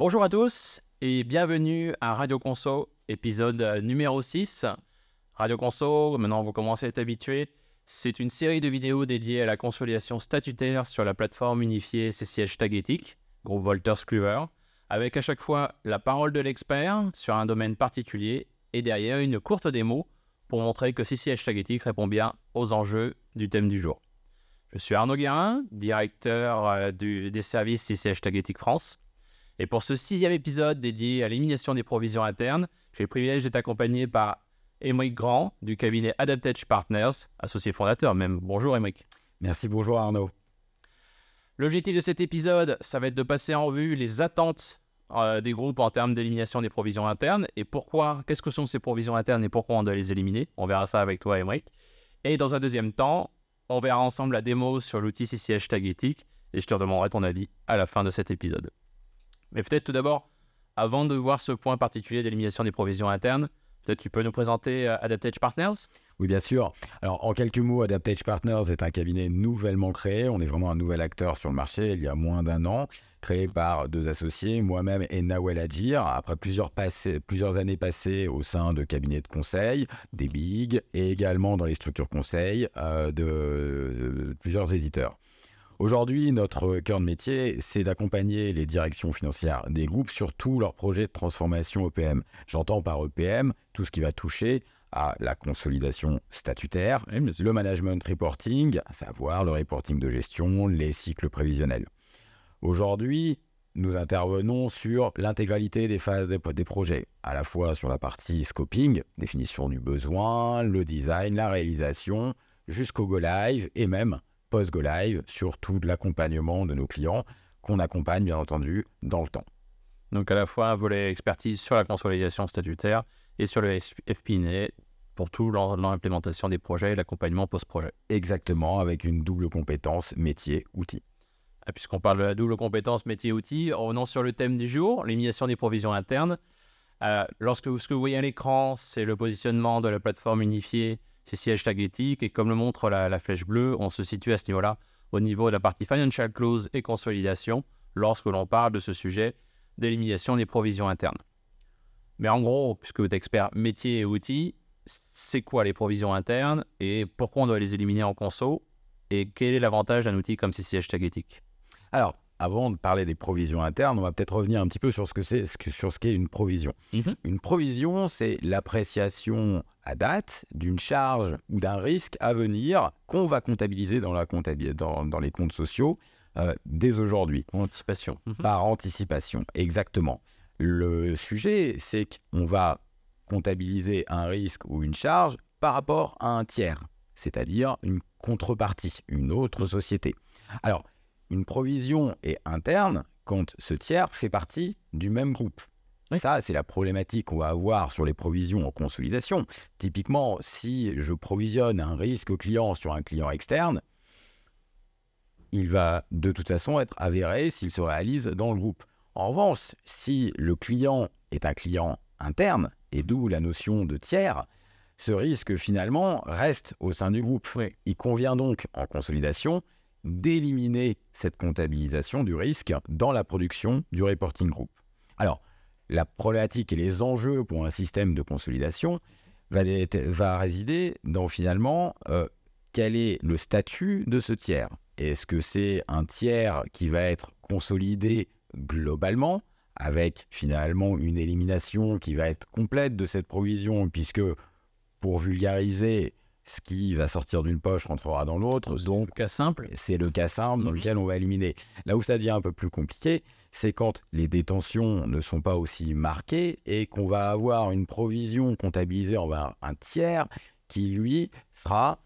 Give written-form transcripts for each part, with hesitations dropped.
Bonjour à tous et bienvenue à Radio Conso, épisode numéro 6. Radio Conso, maintenant vous commencez à être habitués, c'est une série de vidéos dédiées à la consolidation statutaire sur la plateforme unifiée CCH Tagetik, groupe Wolters Kluwer, avec à chaque fois la parole de l'expert sur un domaine particulier et derrière une courte démo pour montrer que CCH Tagetik répond bien aux enjeux du thème du jour. Je suis Arnaud Guérin, directeur des services CCH Tagetik France. Et pour ce 6e épisode dédié à l'élimination des provisions internes, j'ai le privilège d'être accompagné par Aymeric Grand du cabinet Adaptage Partners, associé fondateur même. Bonjour Aymeric. Merci, bonjour Arnaud. L'objectif de cet épisode, ça va être de passer en revue les attentes des groupes en termes d'élimination des provisions internes et pourquoi, qu'est-ce que sont ces provisions internes et pourquoi on doit les éliminer. On verra ça avec toi Aymeric. Et dans un deuxième temps, on verra ensemble la démo sur l'outil CCH Tagetik et je te demanderai ton avis à la fin de cet épisode. Mais peut-être tout d'abord, avant de voir ce point particulier d'élimination des provisions internes, peut-être tu peux nous présenter Adaptage Partners ? Oui, bien sûr. Alors, en quelques mots, Adaptage Partners est un cabinet nouvellement créé. On est vraiment un nouvel acteur sur le marché il y a moins d'un an, créé par deux associés, moi-même et Nawel Adjir, après plusieurs années passées au sein de cabinets de conseil, des big, et également dans les structures conseil de plusieurs éditeurs. Aujourd'hui, notre cœur de métier, c'est d'accompagner les directions financières des groupes sur tous leurs projets de transformation EPM. J'entends par EPM tout ce qui va toucher à la consolidation statutaire, le management reporting, à savoir le reporting de gestion, les cycles prévisionnels. Aujourd'hui, nous intervenons sur l'intégralité des phases des projets, à la fois sur la partie scoping, définition du besoin, le design, la réalisation, jusqu'au go live et même post-go live sur tout l'accompagnement de nos clients qu'on accompagne bien entendu dans le temps. Donc à la fois un volet expertise sur la consolidation statutaire et sur le FP&A pour tout l'implémentation des projets et l'accompagnement post-projet. Exactement, avec une double compétence métier-outil. Puisqu'on parle de la double compétence métier-outil, revenons sur le thème du jour, l'élimination des provisions internes. Ce que vous voyez à l'écran, c'est le positionnement de la plateforme unifiée CCH Tagetik, et comme le montre la flèche bleue, on se situe à ce niveau-là, au niveau de la partie Financial Close et consolidation, lorsque l'on parle de ce sujet d'élimination des provisions internes. Mais en gros, puisque vous êtes expert métier et outils, c'est quoi les provisions internes et pourquoi on doit les éliminer en conso et quel est l'avantage d'un outil comme CCH Tagetik ? Alors, avant de parler des provisions internes, on va peut-être revenir un petit peu sur ce qu'est une provision. Une provision, c'est l'appréciation à date d'une charge ou d'un risque à venir qu'on va comptabiliser dans les comptes sociaux dès aujourd'hui. Anticipation. Par anticipation, exactement. Le sujet, c'est qu'on va comptabiliser un risque ou une charge par rapport à un tiers, c'est-à-dire une contrepartie, une autre société. Alors, une provision est interne quand ce tiers fait partie du même groupe. Oui. Ça, c'est la problématique qu'on va avoir sur les provisions en consolidation. Typiquement, si je provisionne un risque client sur un client externe, il va de toute façon être avéré s'il se réalise dans le groupe. En revanche, si le client est un client interne, et d'où la notion de tiers, ce risque finalement reste au sein du groupe. Oui. Il convient donc en consolidation d'éliminer cette comptabilisation du risque dans la production du reporting group. Alors, la problématique et les enjeux pour un système de consolidation va résider dans finalement quel est le statut de ce tiers. Est-ce que c'est un tiers qui va être consolidé globalement avec finalement une élimination qui va être complète de cette provision puisque pour vulgariser, ce qui va sortir d'une poche rentrera dans l'autre. Donc, c'est le cas simple dans lequel on va éliminer. Là où ça devient un peu plus compliqué, c'est quand les détentions ne sont pas aussi marquées et qu'on va avoir une provision comptabilisée envers un tiers qui, lui, sera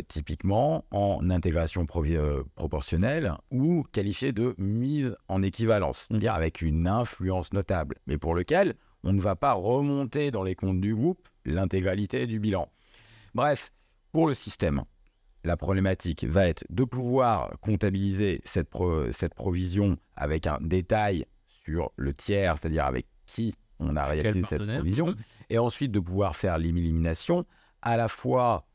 typiquement en intégration proportionnelle ou qualifié de mise en équivalence, c'est-à-dire avec une influence notable, mais pour lequel on ne va pas remonter dans les comptes du groupe l'intégralité du bilan. Bref, pour le système, la problématique va être de pouvoir comptabiliser cette provision avec un détail sur le tiers, c'est-à-dire avec qui on a réalisé cette provision, et ensuite de pouvoir faire l'élimination, à la fois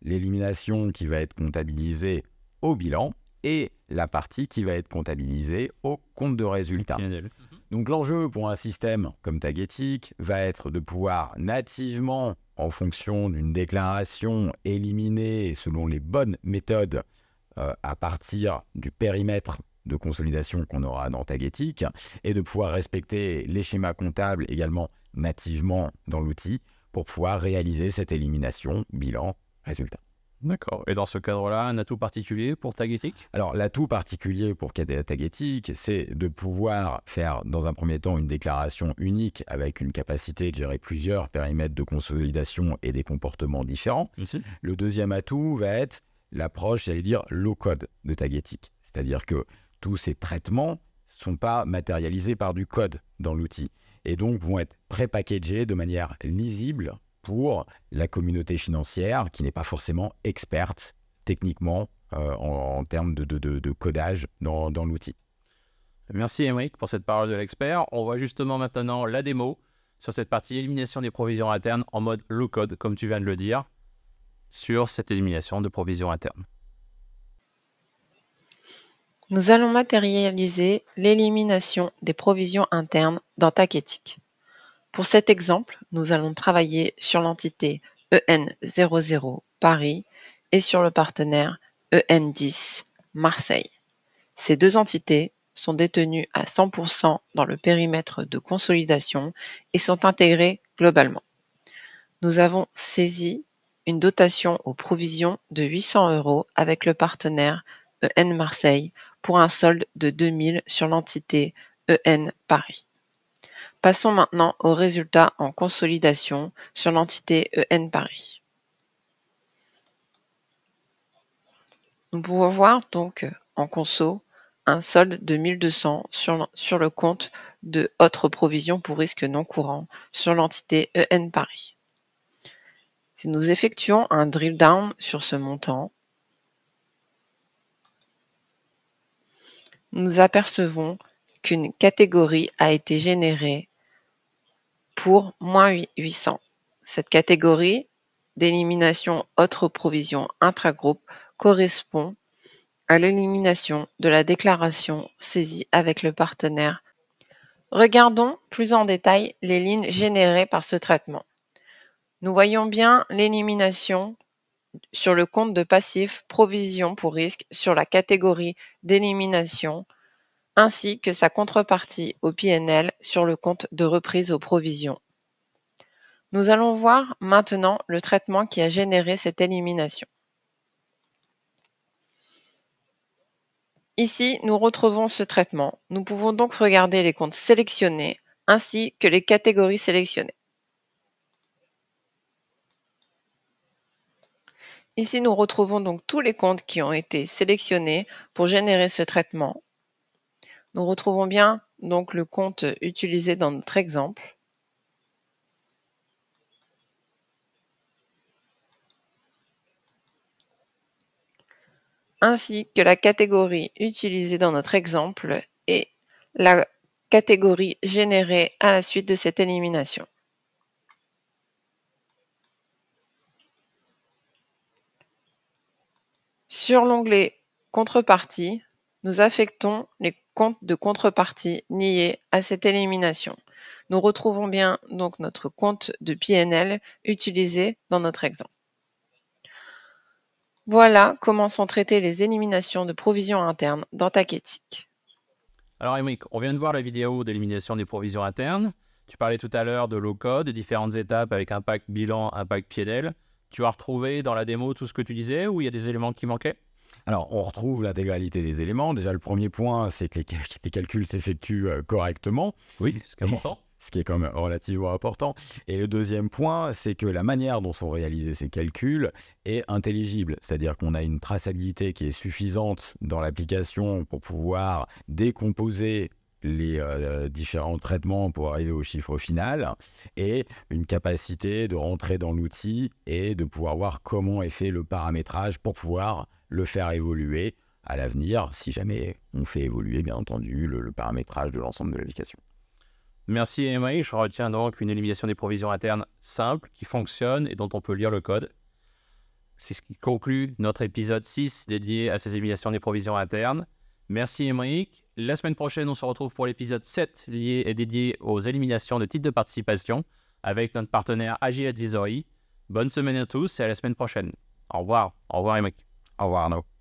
l'élimination qui va être comptabilisée au bilan et la partie qui va être comptabilisée au compte de résultat. Donc l'enjeu pour un système comme Tagetic va être de pouvoir nativement, en fonction d'une déclaration, éliminer selon les bonnes méthodes à partir du périmètre de consolidation qu'on aura dans Tagetic et de pouvoir respecter les schémas comptables également nativement dans l'outil pour pouvoir réaliser cette élimination, bilan, résultat. D'accord. Et dans ce cadre-là, un atout particulier pour Tagetic? Alors, l'atout particulier pour Tagetic, c'est de pouvoir faire, dans un premier temps, une déclaration unique avec une capacité de gérer plusieurs périmètres de consolidation et des comportements différents. Ici. Le deuxième atout va être l'approche, j'allais dire, low-code de Tagetic. C'est-à-dire que tous ces traitements ne sont pas matérialisés par du code dans l'outil et donc vont être pré-packagés de manière lisible pour la communauté financière qui n'est pas forcément experte techniquement en termes de codage dans l'outil. Merci Émeric pour cette parole de l'expert. On voit justement maintenant la démo sur cette partie élimination des provisions internes en mode low code, comme tu viens de le dire, sur cette élimination de provisions internes. Nous allons matérialiser l'élimination des provisions internes dans Tagetic. Pour cet exemple, nous allons travailler sur l'entité EN00 Paris et sur le partenaire EN10 Marseille. Ces deux entités sont détenues à 100% dans le périmètre de consolidation et sont intégrées globalement. Nous avons saisi une dotation aux provisions de 800 € avec le partenaire EN Marseille pour un solde de 2000 sur l'entité EN Paris. Passons maintenant aux résultats en consolidation sur l'entité EN Paris. Nous pouvons voir donc en conso un solde de 1200 sur le compte de autres provisions pour risques non courants sur l'entité EN Paris. Si nous effectuons un drill down sur ce montant, nous apercevons qu'une catégorie a été générée pour moins 800. Cette catégorie d'élimination autres provisions intragroupe correspond à l'élimination de la déclaration saisie avec le partenaire. Regardons plus en détail les lignes générées par ce traitement. Nous voyons bien l'élimination sur le compte de passif provision pour risque sur la catégorie d'élimination ainsi que sa contrepartie au PNL sur le compte de reprise aux provisions. Nous allons voir maintenant le traitement qui a généré cette élimination. Ici, nous retrouvons ce traitement. Nous pouvons donc regarder les comptes sélectionnés ainsi que les catégories sélectionnées. Ici, nous retrouvons donc tous les comptes qui ont été sélectionnés pour générer ce traitement. Nous retrouvons bien donc le compte utilisé dans notre exemple. Ainsi que la catégorie utilisée dans notre exemple et la catégorie générée à la suite de cette élimination. Sur l'onglet Contrepartie, nous affectons les comptes de contrepartie liés à cette élimination. Nous retrouvons bien donc notre compte de PNL utilisé dans notre exemple. Voilà comment sont traitées les éliminations de provisions internes dans Tagetic. Alors Émeric, on vient de voir la vidéo d'élimination des provisions internes. Tu parlais tout à l'heure de low code, des différentes étapes avec impact bilan, impact PNL. Tu as retrouvé dans la démo tout ce que tu disais ou il y a des éléments qui manquaient? Alors, on retrouve l'intégralité des éléments. Déjà, le premier point, c'est que les calculs s'effectuent correctement. Oui, c'est important. Ce qui est quand même relativement important. Et le deuxième point, c'est que la manière dont sont réalisés ces calculs est intelligible. C'est-à-dire qu'on a une traçabilité qui est suffisante dans l'application pour pouvoir décomposer les différents traitements pour arriver au chiffre final et une capacité de rentrer dans l'outil et de pouvoir voir comment est fait le paramétrage pour pouvoir le faire évoluer à l'avenir, si jamais on fait évoluer, bien entendu, le paramétrage de l'ensemble de l'application. Merci Émeric, je retiens donc une élimination des provisions internes simple, qui fonctionne et dont on peut lire le code. C'est ce qui conclut notre épisode 6 dédié à ces éliminations des provisions internes. Merci Émeric. La semaine prochaine, on se retrouve pour l'épisode 7 lié et dédié aux éliminations de titres de participation avec notre partenaire Agile Advisory. Bonne semaine à tous et à la semaine prochaine. Au revoir. Au revoir Émeric. Au revoir Arnaud.